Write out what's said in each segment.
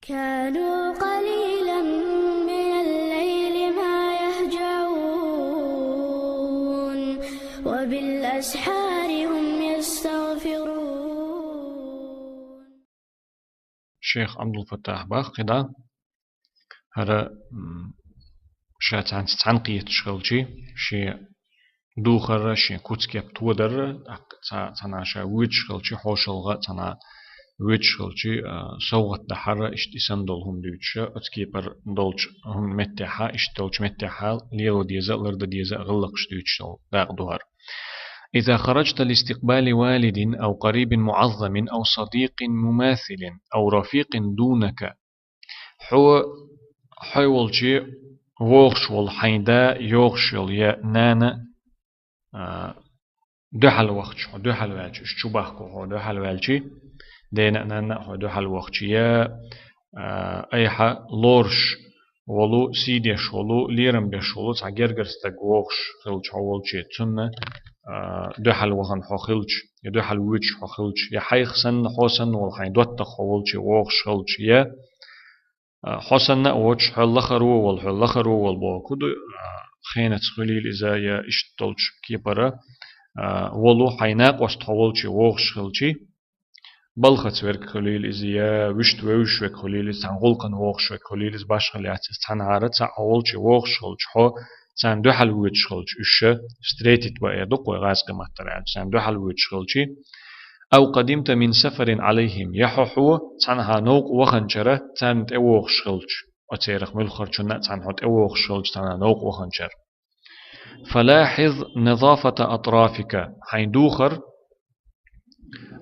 كانوا قليلا من الليل ما يهجعون وبالأسحار هم يستغفرون. شيخ عبد الفتاح باقدا هذا شات عن تعنقية شغلتي شي دوخر شي كوتسكيب تودر تناشا ويد شغلتي حوشلغة تنا ويد شغلتي سوغت دحرة اشتسان دولهم دوتشا اتكيبر دولش هم متحا اشتولش متحا ليرو ديزا لرد ديزا غلقش دوتشل داق دوهر. إذا خرجت لاستقبال والد أو قريب معظم أو صديق مماثل أو رفيق دونك حو حيولجي ووخشول حيدا يوخشول يا نانا دحل وقتش دحل والجي شبهكو هو دحل والجي دينا نانا هو دحل وقتش يا أيها لورش ولو سيديش ولو ليرم بيشولو تعجرجرستك ووخش خلج حولجي تسنة دحل وهن حخلج يدحل ويتش حخلج يا حيخ سن حسن والحين دوت حولجي ووخش خلج يا حسن ووش حلخرو والحلخرو والبوكود خينة خليل إذا يا اشتولش كيبرا ولو حيناق واستحولش ووخش خلجي بلخت ورك خليل إذا يا وشت ووش وك خليل إذا تنغلقن ووخش وك خليل إذا باش خليات تنعرض تحولش ووخش خلج حو تان دوحل ويتش خلج إيش ستريتت بقى دق وغاز قمت ترى تان دوحل ويتش خلجي أو قدمت من سفر عليهم يححو تنها نوق وخنجرة تان تأوخ شغلج أتيرخ ملخر جنة تان هات أوخ شغلج تان نوق وخنجر. فلاحظ نظافة أطرافك حين دوخر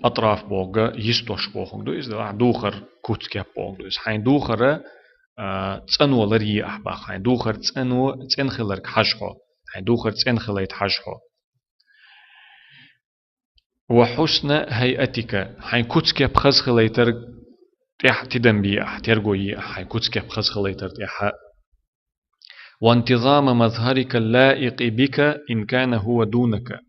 أطراف بوغا يستوش بوغ دو إز دوخر كوتكيا بوغ دو إز حين دوخر تنو لري أحباق حين دوخر تنخلرك حشحو حين دوخر تنخليت حشحو وحسن هيئتك حين كتسكب خز خليتر تيح تدنبي ترغوي حين كتسكب خز خليتر تيح وانتظام مظهرك اللائق بك إن كان هو دونك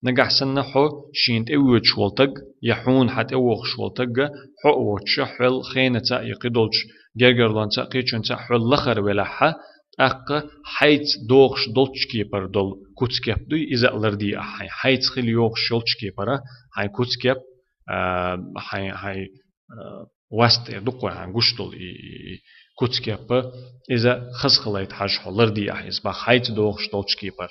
نجح سنحو شينت اوج شولتق يحون حت اوغ شولتق حو اوش حل خينة يقدولش جرجرلان تقيتشن تحل لخر ولحا أق حيت دوغش دولش كيبر دول كوتسكيب دوي إذا لردي أحي حيت خيل يوغ شولش كيبرا هاي كوتسكيب هاي واست دقوا عن قشتل كوتسكيب إذا خسخليت حاجة لردي أحي إذا حيت دوغش دولش كيبر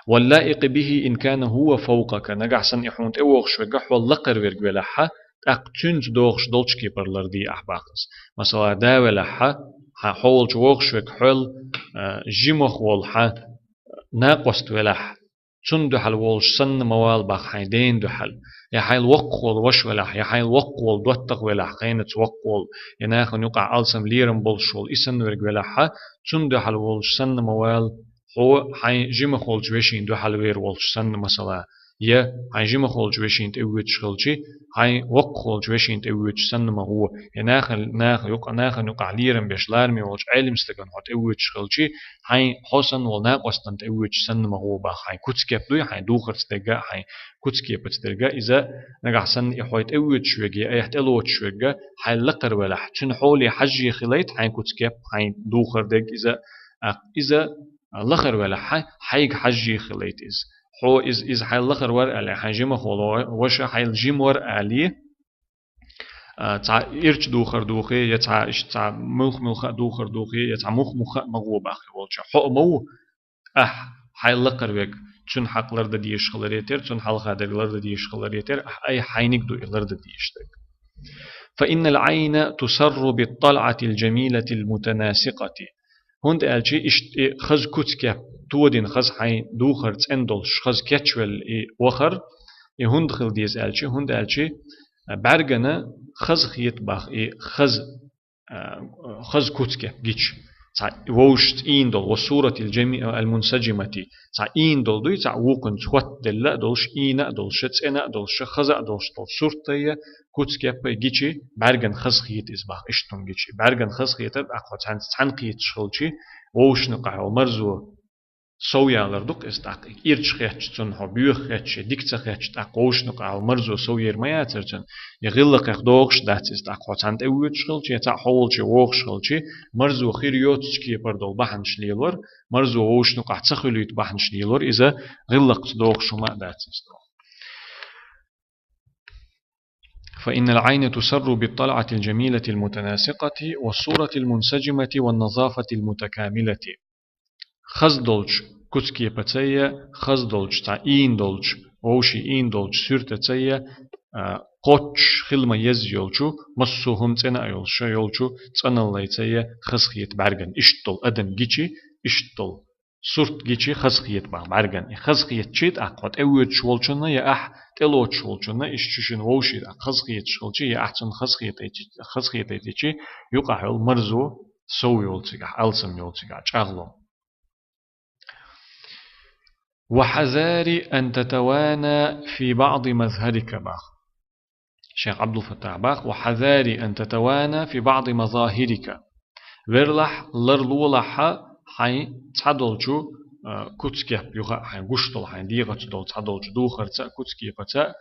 واللائق به إن كان هو فوقك نجحسن إحونت أوغش وجح واللقر ورجولحا أقتنت دوغش دولش كيبر لردي أحباقس مثلا دا ولحا حول جوغش وكحل جيمخ والحا ناقوست ولح تون دحل والش سن موال باخ حيدين دحل يا حيل وقول وش ولح يا حيل وقول دوتق ولح قينت وقول يناخن يقع ألسم ليرم بولشول إسن ورجولحا تون دحل والش سن موال هو حي جيم خولج وشين دو حلوير والش سن مثلا يا حي جيم خولج وشين تأويت شغلتي حي وق خولج وشين تأويت سن ما هو ناخ يقع ليرم بيش لارمي والش علم استكن هات أويت شغلتي حي حسن والناق وستن تأويت سن ما هو با حي كتسكيب دوي حي دوخر تدقى حي كتسكيب تدقى إذا نجح سن إحويت أويت شوجي أي احتلوت شوجي حي لقر ولا حتشن حولي حجي خليت حي كتسكيب حي دوخر دق إذا لخر ولا حيك حجي خليت حو إز حي لخر ور على حجم خلو وش حي الجيم ور عليه تع إرش دوخر دوخي يتع إش تع مخ دوخي يتع مخ مغوب أخي والش حو مو حي لخر وك تون حق لرد ديش خلريتر تون حل خادر لرد ديش خلريتر أي حينك دو لرد ديشتك. فإن العين تسر بالطلعة الجميلة المتناسقة هند ألشي خز كتكة تودين خز حين دوخر تندلش خز كتشول وخر هند خل ديز ألشي هند ألشي برجنا خز خيط باخ خز كتكة جيش ووشت إندل وصورة الجميع المنسجمة تع إندل دوي تع وقن تخوت دل دلش إينا دلش تنا دلش خزا دلش دل صورتية كتكة بيجي برجن خز خيط إسباخ إشتون جيش برجن خز خيط أقوى تنقيت شغلشي ووش نقع ومرزو سويالر دق استاق إيرش خيتش تون هو بيوخ خيتش ديكتا خيتش تاقوش نقع مرزو سوير ما ياترجن يغلق اخدوغش دات استاق خوتانت اويت شغلش يتا حولش ووخ شغلش مرزو خير يوتشكي بردول بحنش ليلور مرزو ووش نقع تخليت بحنش ليلور إذا غلق تدوغش ما دات استاق فإن العين تسر بالطلعة الجميلة المتناسقة والصورة المنسجمة والنظافة المتكاملة خزدولش كتكي بتايا خزدولش تا إين دولش ووشي إين دولش سورة تايا قوتش خلما يزيولشو مسو هم تنا يولشو يولشو تنا الله تايا خزخيت برغن اشتول أدم جيشي اشتول سورت جيشي خزخيت برغن خزخيت شيت أقوات أويت شولشنا يا أح تلوت شولشنا اشتشن ووشي خزخيت شولشي يا أحسن خزخيت ايتشي يقع المرزو سو يولتيغا ألسم يولتيغا شغلو وحذار أن تتوانى في بعض مظهرك باخ شيخ عبد الفتاح باخ وحذار أن تتوانى في بعض مظاهرك ورلح لرلولح حي تعدلجو كتسكي يوغا حي غشتل حي ديغا تدل تعدلجو دوخرتا كتسكي فتا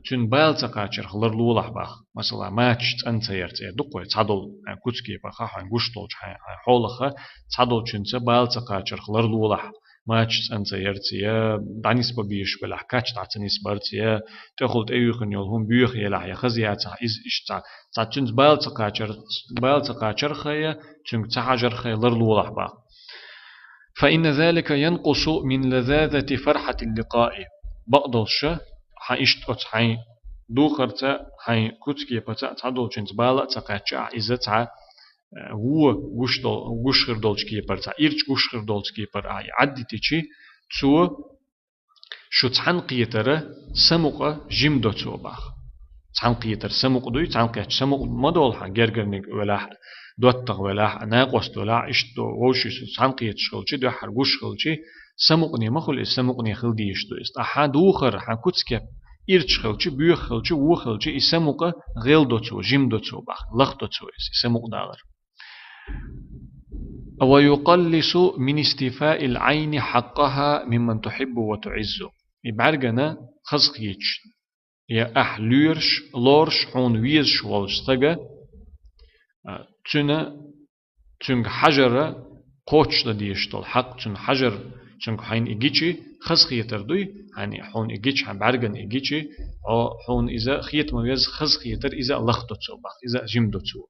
تون بالتا قاچر لرلولح باخ مثلا ماتش تنتيرت دقوي تعدل كتسكي باخ حي غشتل حي حولخ تعدل چنت بالتا قاچر لرلولح ماتش أنت يرتيا دانيس ببيش بلا كاتش تعتنيس برتيا تأخذ أيوخن يلهم بيوخ يلا يا خزيات إز إشتا تعتنز بال تقاشر خيا تنك تحجر خيا لرلو لحبا فإن ذلك ينقص من لذاذة فرحة اللقاء بقدلش حيشت أتحي دوخرتا حي كتكي بتا تعدل تنز بالا تقاشر إذا تع هو وشخر دولش كيبر تا إيرش وشخر دولش كيبر عدي تيجي تو شو تحنقيتر سمقة جيم دو تو باخ تحنقيتر سمق دوي تحنقيت سمق مدول حن جرجرنيك ولا دوتق ولا ناقص ولا إشتو وشي تحنقيت شغلشي دو حرقوش شغلشي سمقني مخل السمقني خلديش دو است أحد دوخر حن كتسكب إيرش خلشي بيو خلشي و خلشي السمقة غيل دو تو جيم دو تو باخ لخ دو تو السمق داغر ويقلص من استيفاء العين حقها ممن تحب وتعز يبعرجنا خزقيتش يا أحلورش لورش حون ويز شوالستجا تنگ حجر قوتش ديشتل حق تن حجر تنگ حين إجيتشي خزقيتر دوي يعني حون إجيتش هم بعرجن إجيتشي أو حون إذا خيت مويز خزقيتر إذا لخطو تسوبخ إذا جمدو تسوب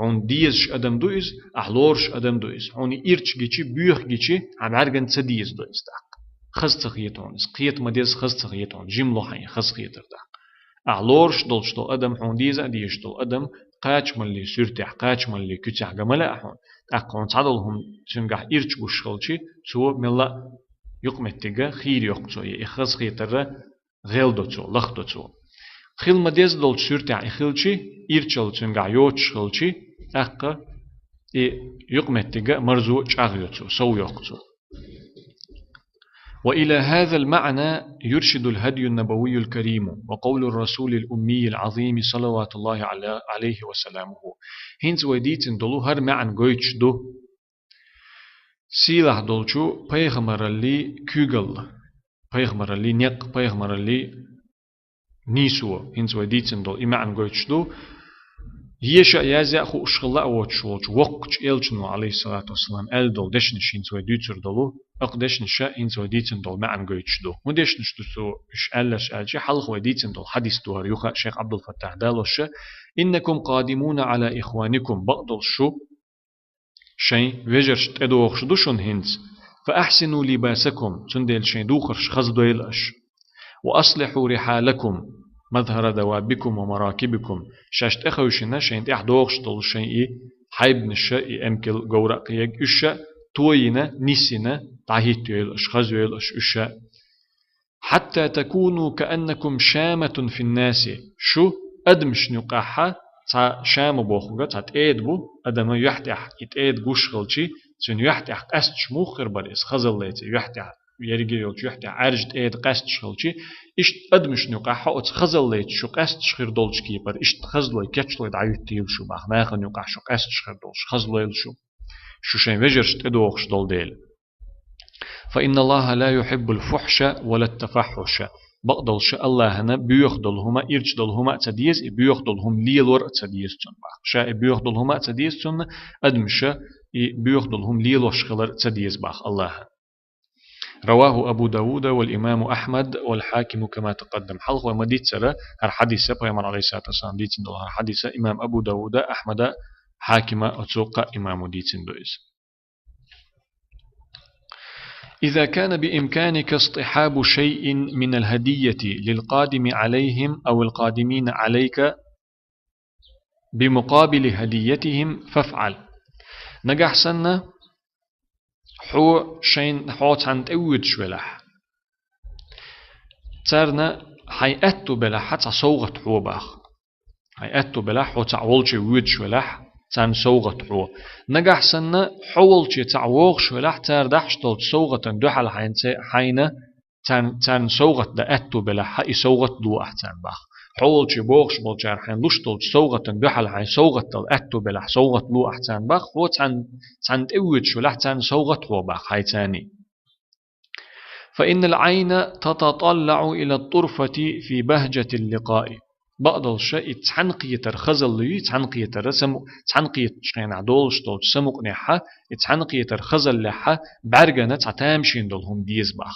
هون ديز أدم دويز أحلورش أدم دويز هون إيرش جيتشي بيوخ جيتشي عم عرجن تديز دويز داق خز تخيتون قيت مديز خز تخيتون جملو حين خز خيتر داق أحلورش دولش دول أدم هون ديز أديش دول أدم قاچ ملي سورتح قاچ ملي كتح جملا هون أقون تعدلهم تنجح إيرش وشغلشي سو ملا يقمتجا خير يقصو يخز خيتر غيل دوتو لخ دوتو خيل مديز دول سورتح إخلشي إيرشل تنجح يوتش خلشي أقا يقمتجا مرزو شاغيوتو سو يقصو وإلى هذا المعنى يرشد الهدي النبوي الكريم وقول الرسول الأمي العظيم صلوات الله عليه وسلامه هنز وديتن دلو هر معن قويتش دو سيلح دولشو پیغمبر اللي كوغل پیغمبر اللي نيق پیغمبر اللي نيسو هنز وديتن دول إمعن قويتش دو يشا يازع خو اشغلا اوتشولج وقش إلجنو عليه الصلاة والسلام دول دشنش هنز وديتر دلو أقدشنش هنز وديتن دول معن قويتش دو مدشنش دو إش ألش ألجي حلق وديتن دول حديث دوار يوخا شيخ عبد الفتاح دالوش إنكم قادمون على إخوانكم بقدل شو شين وجرش تدوخش دوشون هنز فأحسنوا لباسكم تندل شين دوخرش خزدويلش وأصلحوا رحالكم مظهر دوابكم ومراكبكم شاشت أخوشنا شين تحدوخش دول شين حيب نشا أمكل جورق يج إشا توينا نسينا تعهيت يلش خزويلش إشا حتى تكونوا كأنكم شامة في الناس شو أدمش نقاحة تا شام بوخنجا تا تأيد بو أدم يحتح يتأيد قوش غلشي تن يحتح قستش مخر بريس خزل ليتي يحتح يرجع يلش يحتح عرج تأيد قستش غلشي إشت أدمش نقاحة أت خزل ليت شو قستش خير دولش كيبر إشت خزل لي كتش لي دعيت تيل شو باخ ناخن يقاح شو قستش خير دولش خزل لي شو شين وجرش تدوخش دول ديل فإن الله لا يحب الفحش ولا التفحش بقدلش الله هنا بيخدلهما إرجدلهما تديز بيخدلهم ليلور تديز تنبا شا بيخدلهما تديز تن أدمش بيخدلهم ليلوش خلر تديز باخ الله. رواه أبو داود والإمام أحمد والحاكم كما تقدم حلق ومديت سرى الحديث بيمان عليه الصلاة والسلام ديتن دول الحديث إمام أبو داود أحمد حاكم أتوقع إمام ديتن دويز. إذا كان بإمكانك اصطحاب شيء من الهدية للقادم عليهم أو القادمين عليك بمقابل هديتهم فافعل. نجح سنة حو شين حو تانت أود شولح ترنا حيأتو بلا حتى صوغت حو باخ حيأتو بلا حو تعولش ود شولح تان صوغت حو نجح سنة حولش تعوغ شولح تردحش تلت صوغت دوحل حين تان صوغت دا أتو بلا حي صوغت دو أحتان باخ حولش بوغش بولجار حين لش تلت صوغت دوحل حي صوغت تل أتو بلا صوغت دو أحتان باخ هو تان تأود شولح تان صوغت حو باخ حي تاني. فإن العين تتطلع إلى الطرفة في بهجة اللقاء بعض الشيء تحنقية الخزل لي تحنقية الرسم تحنقية شين عدولش دول سمق نحا تحنقية الخزل لحا برجنة تعتامشين دولهم ديز باخ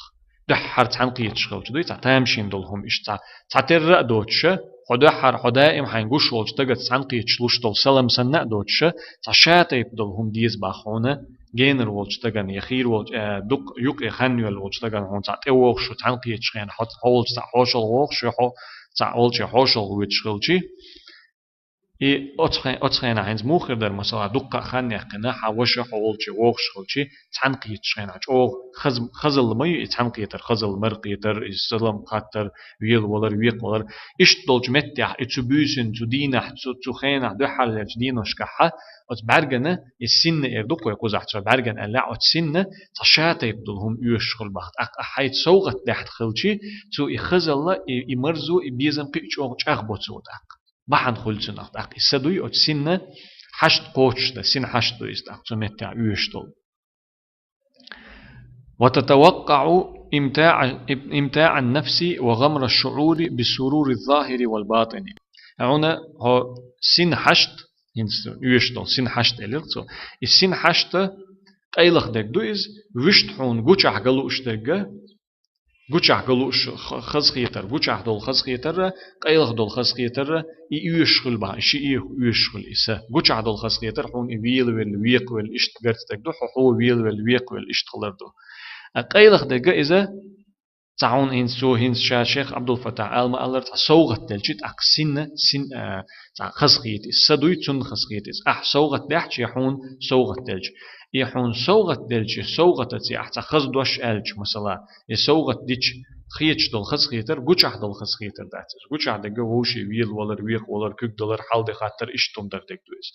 دحر تحنقية شغلت دوي تعتامشين دولهم إشتا تعتر دوتش خدحر خدائم حينقوش ولش تجد تحنقية شلوش دول سلام سنة دوتش تعشاتيب دولهم ديز باخونه جينر ولش تجن يخير ولش دق يق يخنيل ولش تجن هون تعتوخ شو تحنقية شين حط حولش تعوشل وخ شو تعولش حوشل ويتشغلشي أتخين عند موخر در مثلا دقة خاني قنا حوش حولش وخشلشي تحنقية شين عج أو خزل مي تحنقية خزل مرقية السلام قطر ويل ولر ويق ولر إشتلج متح إتبوسن تدينح تخين دحل جدينش كحة أتبرجنا السن إردوك ويقوز أحتر برجن ألا أتسن تشاط يبدلهم يشغل بخت أحيت سوغت دحت خلشي تو إخزل إمرزو إبيزم قيش أو أخبط ودق بحن خلصن أخدق السدوي أتسن حشت قوش ده سن حشت دو إستق تمتع يشتل. وتتوقع إمتاع النفس وغمر الشعور بالسرور الظاهر والباطن. هنا هو سن حشت يشتل سن حشت إليرتو السن حشت قيلخ دك دويز وشتحون قوشح قلوش دك قوشح قلوش خزخيتر قوشح دول خزخيتر قيلخ دول خزخيتر يشغل با شيء يشغل إسا قوشح دول خزخيتر حون ويل والويق والإشت قرت دك دو حو ويل والويق والإشت خلر دو قيلخ دك إذا تعون هنس شيخ عبد الفتاح الما الله صوغت دلجت سن خزخيت السدوي تن خزخيت صوغت دحش يحون صوغت دلج يحون صوغت دلج صوغت تي خزدوش الج مثلا يصوغت ديش خيتش دول خزخيتر قوشح دول خزخيتر داتس قوشح دغه وشي ويل ولر ويق ولر كك دولار حال دي خاطر اشتم دك دويس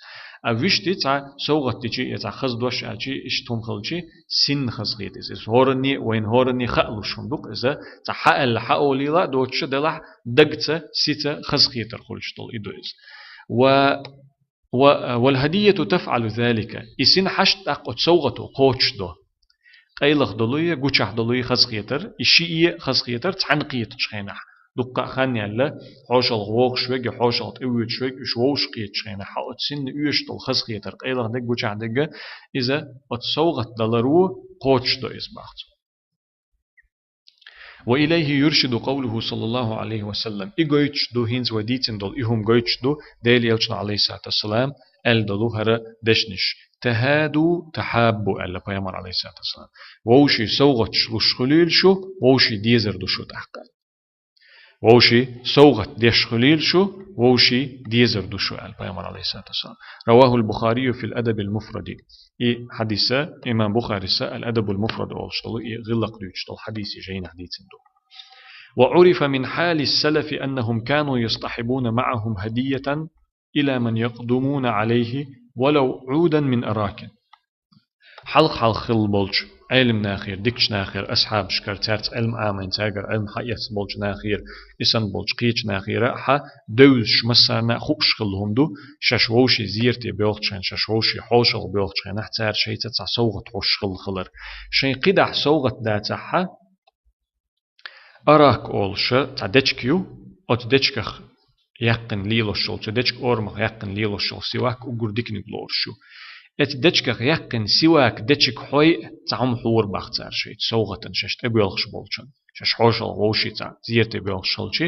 اويشتي تا صوغت ديش تا خزدوش الج اشتم خلجي سن خزخيتس هورني وين هورني خلوشم دوك اذا تا حال حاولي لا دوتش دلح دغت سيتا خزخيتر خلشتل ايدويس والهدية تفعل ذلك إسن حشت أقوت صوغته قوتش دو قيلخ دلوية قوشح دلوية خزخيتر إشيئية خزخيتر تحنقية تشخينح دقا خاني الله حوشل غوغ شوية حوشل تقويت شوية شووش قيت تشخينح حوت سن يوشتل خزخيتر قيلخ دك قوشح دك إذا أتصوغت دلرو قوتش دو إسباخت. وإليه يرشد قوله صلى الله عليه وسلم إيجويتش دو هينز وديتن دول إهم جويتش دو ديل يلشنا عليه الصلاة والسلام أل دلو هرا دشنش تهادو تحابو ألا بيامر عليه الصلاة والسلام ووشي سوغت شلوش شو ووشي ديزر دو شو تحقال ووشي سوغت ديش خليل شو ووشي ديزر دو شو أل بيامر عليه الصلاة والسلام. رواه البخاري في الأدب المفرد حديثة إمام بخاري الأدب المفرد أولشتلو غلق ديوشتل حديثي جين حديث دو. وعرف من حال السلف أنهم كانوا يصطحبون معهم هدية إلى من يقدمون عليه ولو عودا من أراكن حلق خل بولج علم ناخير ديكش ناخير أصحاب شكر تارت علم آمين تاجر علم حيات بولج ناخير إسان بولج قيش ناخير حا دوش مسانا خوش خلهم دو ششوشي زيرتي بيوخشين ششوشي حوشل بيوخشين نحتار شيء تتع صوغت خوش خل خلر شيء قدح صوغت داتا حا أراك أولش تعدشكيو أو تدشكخ يقن ليلو الشول تدشك أورمخ يقن ليلو الشول سواك أقول ديكني بلورشو ات دچك يقن سواك دچك حوي تعم حور بختار شيء سوغتن ششت ابيلخش بولشن شش حوشل ووشي تا زيرت ابيلخشلشي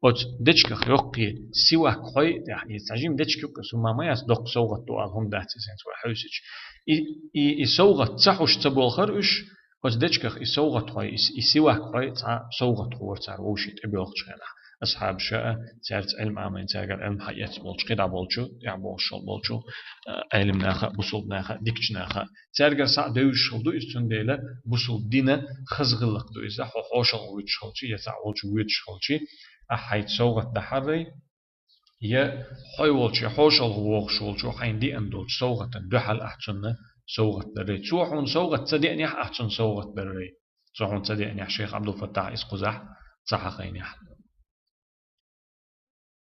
ات دچك يقي سواك حوي يعني تجيم دچك سوما ما يس دق سوغت تو هم دات سنت وحوسج اي سوغت صحوش تبولخر اش ات دچك اي سوغت حوي اي سواك حوي تا سوغت حور تا ووشي ابيلخش أصحاب شاء تارت علم آمين تاجر علم حياة بولش قدا بولشو يعني بولشو علم ناخا بوصل ناخا ديكش ناخا تارجر سا دوش شلدو استون ديلا بوصل دينا خزغلق دو إذا حوشل ويتش خلشي يتعولش ويتش خلشي أحيت سوغت دحري يا حي والشي حوشل ووخشول شو حين دي أندول سوغت دحل أحسن سوغت بري سوحون سوغت صدقني أحسن سوغت بري سوحون صدقني الشيخ عبد الفتاح إسقزح صح خيني